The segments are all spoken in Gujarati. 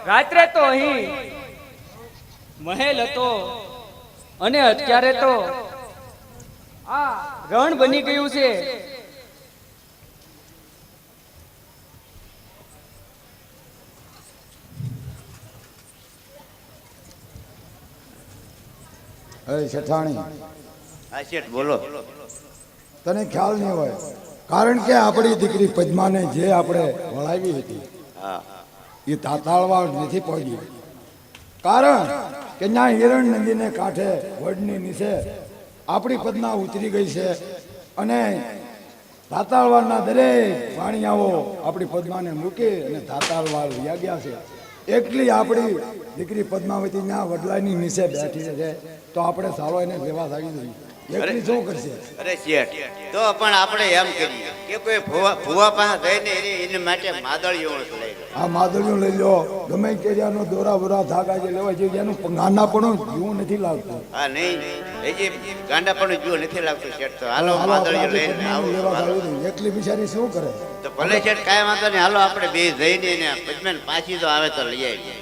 રાત્રે તો અહીં મહેલ હતો અને અત્યારે તો આ રણ બની ગયું છે. શેઠાણી, હા શેઠ બોલો. તને ખ્યાલ નહીં હોય, કારણ કે આપણી દીકરી પદ્માને જે આપણે વળાવી હતી એ તાતાળવા નથી પહોંચી. કારણ કે ત્યાં હિરણ નદીને કાંઠે વડની નીચે આપણી પદ્મા ઉતરી ગઈ છે અને તાતાળવાના દરેક વાણિયાઓ આપણી પદ્માને મૂકી અને તાતાળવાર વયા ગયા છે. એકલી આપણી દીકરી પદ્માવતી ત્યાં વડલાની નીચે બેઠી છે, તો આપણે સારો એને લેવા આવી જોઈએ. એકલી શું કરશે? અરે શેઠ, તો પણ આપણે એમ કરીએ કે કોઈ ભુવા પાસે જઈને એને માટે માદળીઓ લઈ લો. આ માદળીઓ લઈ લો, ગમે કેરિયાનો દોરા બોરા ધાગા જે લેવા જોઈએ, એનું ગાંડા પણ જીવું નથી લાગતું. હા નહીં, એ જે ગાંડા પણ જીવો નથી લાગતું શેઠ. તો હાલો માદળીઓ લઈને આવો. એકલી બિચારી શું કરે? તો ભલે શેઠ, કાંઈ વાંધો નહીં, હાલો આપણે બે જઈને એને પદ્માને પાછી તો આવે તો લઈ આવીએ.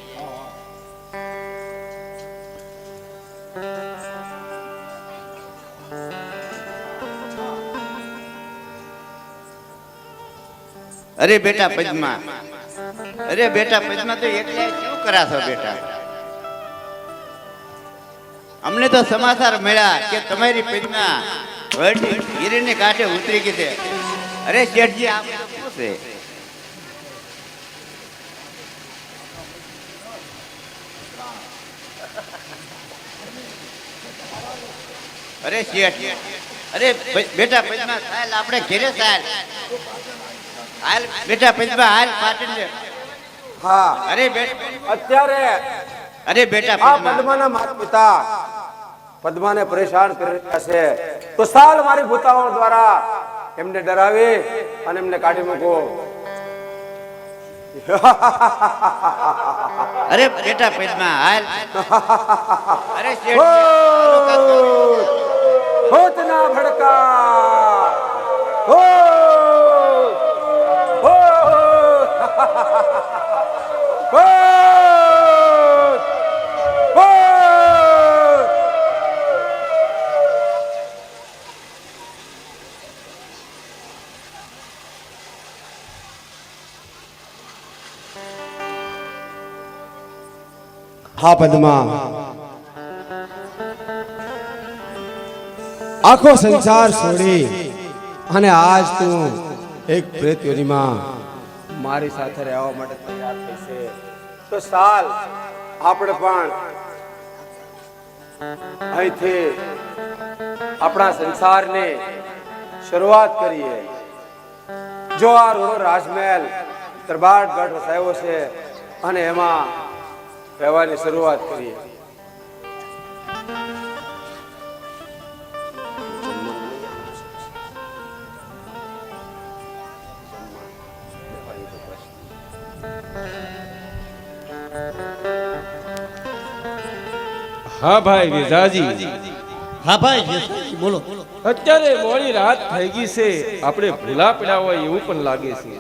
અરે બેટા પદ્મા, અરે બેટા પદ્મા, તો એકલા શું કરાશો બેટા? અમને તો સમાચાર મળ્યા કે તમારી પદ્મા હીરની કાંઠે ઉતરી ગઈ છે. અરે શેઠજી, આ શું છે? અરે શેઠ, અરે બેટા પદ્મા, ચાલ આપણે ઘેરે ચાલ. હાલ બેટા પદ્મા, હાલ પાટણ લે. હા, અરે અત્યારે અરે બેટા આ પદ્મા, પદ્માના માતા પિતા પદ્માને પરેશાન કરી રહ્યા છે, તો સાલ મારી ભૂતાઓ દ્વારા એમને ડરાવી અને એમને કાઢી મૂકો. અરે બેટા પદ્મા, હાલ. અરે હોત ના ભડકા, હા પદ્મા, આખો સંસાર છોડી અને આજ તું એક પ્રેત યોનીમાં મારી સાથે રહેવા માટે તૈયાર થઈ છે, તો સાલ આપણે પણ અહીંથી આપણા સંસારની શરૂઆત કરીએ. જો આ રોડો રાજમહેલ દરબારગઢ વસાયો છે અને એમાં રહેવાની શરૂઆત કરીએ. હા ભાઈ વિજાજી. હા ભાઈ બોલો. અત્યારે મોડી રાત થઈ ગઈ છે, આપણે ભૂલા પડ્યા હોય એવું પણ લાગે છે.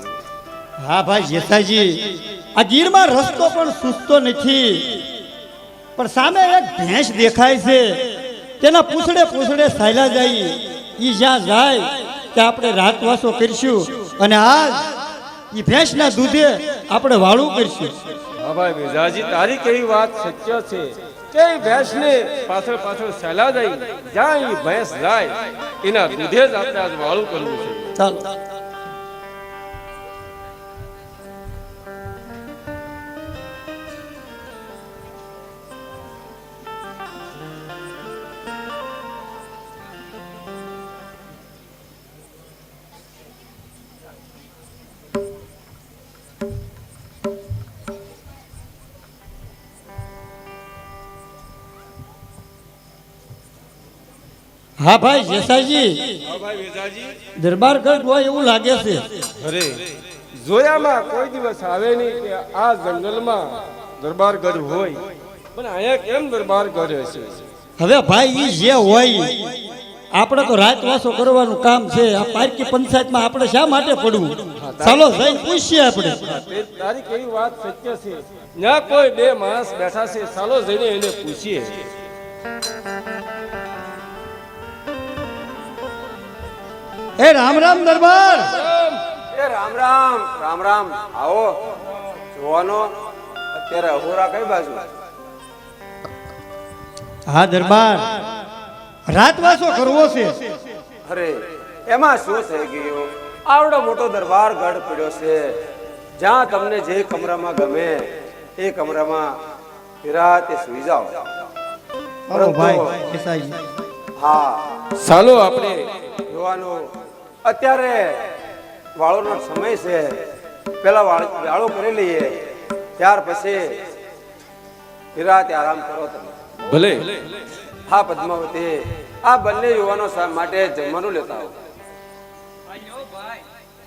હા ભાઈ જેસાજી, આ ગીરમાં રસ્તો પણ સૂચતો નથી, પણ સામે એક ભેંસ દેખાય છે, તેના પૂછડે પૂછડે ચાલ્યા જાય. ઈ જ્યાં જાય કે આપણે રાતવાસો કરશું અને આજ ઈ ભેંસના દૂધે આપણે વાળું કરશું. હા ભાઈ વિજાજી, તારી કેવી વાત સત્ય છે કે ભેંસને પાછળ પાછળ સહેલા જાય, જ્યાં એ ભેંસ જાય એના દૂધે જ આપણે આજ વાળું કરવું છે. ચાલો. હા ભાઈ જેસાજી, હા ભાઈ વિજાજી, દરબારગઢ હોય એવું લાગે છે. અરે જોયામાં કોઈ દિવસ આવે નહીં કે આ જંગલમાં દરબારગઢ હોય, પણ અહીંયા કેમ દરબારગઢ હશે? હવે ભાઈ ઈ જે હોય, આપણે તો રાતવાસો કરવાનું કામ છે. આ પારકી પંચાયતમાં આપણે શા માટે પડવું? હા, ચાલો જઈને પૂછીએ આપણે. તારી કેવી વાત સત્ય છે. ના કોઈ બે માણસ બેઠા છે, ચાલો જઈને એને પૂછીએ. એ રામ રામ દરબાર. એ રામ રામ રામ રામ. આવો જોવાનો. અત્યારે અહોરા કઈ બાજુ? હા દરબાર, રાતવાસો કરવો છે. અરે એમાં શું થઈ ગયું? આવડો મોટો દરબાર ગઢ પડ્યો છે, જ્યાં તમને જે કમરામાં ગમે એ કમરામાં નિરાંતે સુઈ જાઓ. હાલો ભાઈ કેસાજી. હા ચાલો આપણે જોવાનું. અત્યારે વાળોનો સમય છે, પેલા વાળો કરી લઈએ, ત્યાર પછી નિરાંતે આરામ કરો તમે. ભલે. હા પદ્માવતી, આ બંને યુવાનો માટે જમવાનું લેતા આવો. આયો ભાઈ,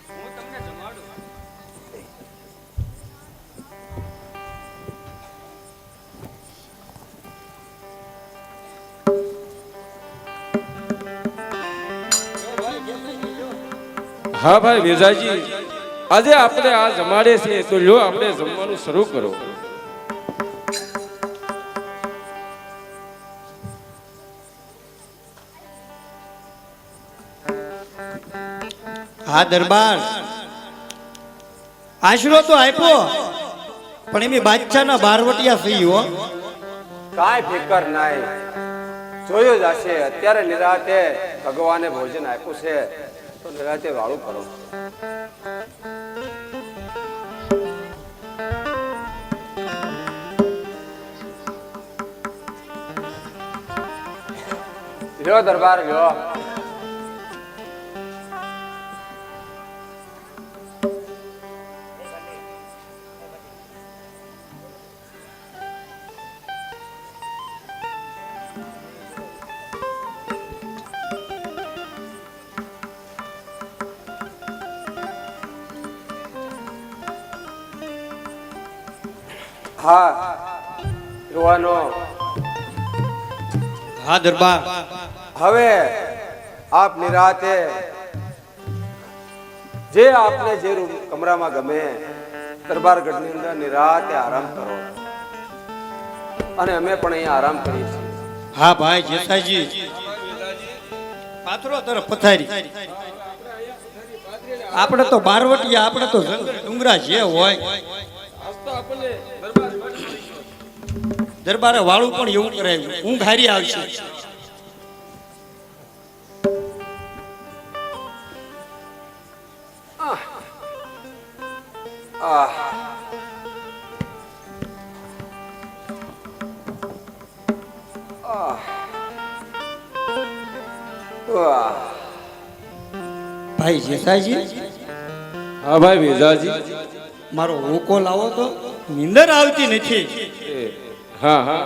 હું તમને જમાડું. હા ભાઈ વેજાજી, આજે આપણે આ જમાડે છે તો લ્યો આપણે જમવાનું શરૂ કરો. હા દરબાર, આશરો તો આપ્યો, પણ એમ બાદશાહના બારવટિયા થઈ હો. કાંઈ ફિકર નહીં, જોયું જ હશે. અત્યારે નિરાતે ભગવાને ભોજન આપ્યું છે તો નિરાતે વાળું કરો. લ્યો દરબાર લ્યો. હા યુવાનો, હા દરબાર. હવે આપ નિરાતે જે આપને જે કમરામાં ગમે દરબાર ગઢની અંદર નિરાતે આરામ કરો, અને અમે પણ અહીંયા આરામ કરીએ છીએ. હા ભાઈ જેસાજી, પાથરો તરફ પથારી. આપણે તો બારવટિયા, આપણે તો ડુંગરા જે હોય. દરબારે વાળું પણ એવું કરાયું, ઊંઘ હારી આવશે. આહ. આહ. વાહ. ભાઈ જેસાજી, હા ભાઈ વેજાજી. મારો હોકો લાવો તો, નીંદર આવતી નથી. હા હા.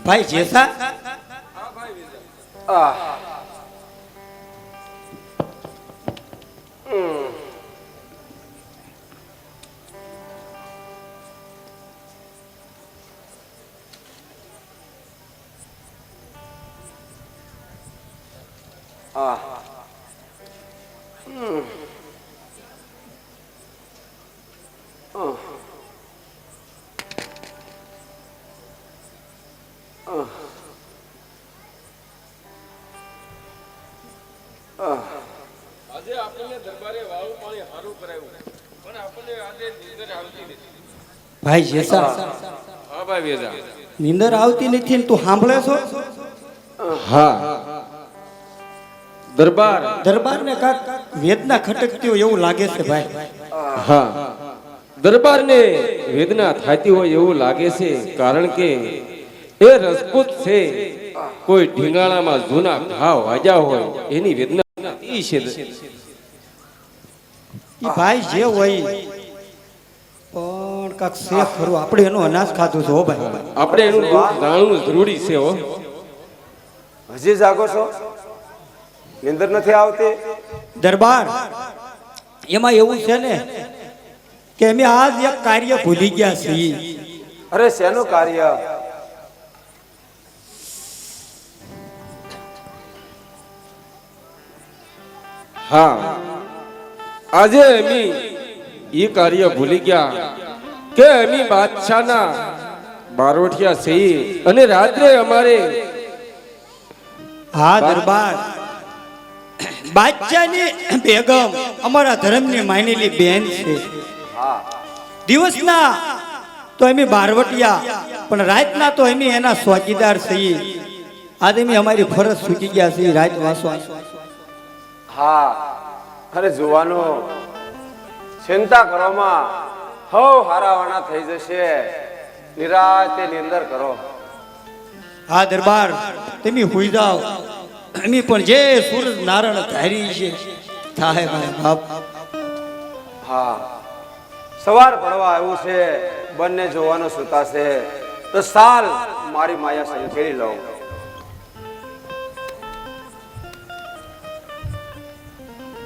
ભાઈ જેસા, આહ. આહ. આજે આપણને દરબારે વાળું પાણી સારું કરાવ્યું, પણ આપણને આજે નીંદર આવતી નથી. ભાઈ જેસા, હા ભાઈ વેજા. નીંદર આવતી નથી ને તું સાંભળે છો? હા દરબાર. દરબારને કાક વેદના ખટકતી હોય એવું લાગે છે ભાઈ. હા દરબારને વેદના થતી હોય એવું લાગે છે, કારણ કે એ રજપૂત છે, કોઈ ઢીંગાણામાં જૂના ઘાવ વાગ્યા હોય એની વેદના થતી છે. ઈ ભાઈ જે હોય પણ કાક શેખ ખરું, આપણે એનું અનાજ ખાધું છે હો ભાઈ. આપણે એનું દુઃખ જાણવું જરૂરી છે હો. હજી જાગો છો? નીંદર નથી આવતી? દરબાર, એમાં એવું છે ને કે અમે આજ એક કાર્ય ભૂલી ગયા છીએ. અરે શેનું કાર્ય? હા, આજે અમે એ કાર્ય ભૂલી ગયા કે અમે બાદશાહના બારોઠિયા છીએ અને રાત્રે અમારે હા દરબાર, બાદશાહની બેગમ અમારા ધર્મની માનેલી બેન છે. દિવસના તો અમે બારવટિયા, પણ રાતના તો અમે એના ચોકીદાર છીએ. આજે અમે અમારી ફરજ ચૂકી ગયા છીએ રાત વાસવા. હા, અરે જુવાનો, ચિંતા કરવામાં હવ હારાવાના થઈ જશે. નિરાતે નિંદર કરો. હા દરબાર, તમે હુઈ જાઓ. અમે પણ જે સૂરજ નારાયણ ધારી છે થાય મારા બાપ. હા, સવાર પડવા આવ્યું છે, બંને જોવાનો સુતા છે, તો સાલ મારી માયા સંકેલી લઉં.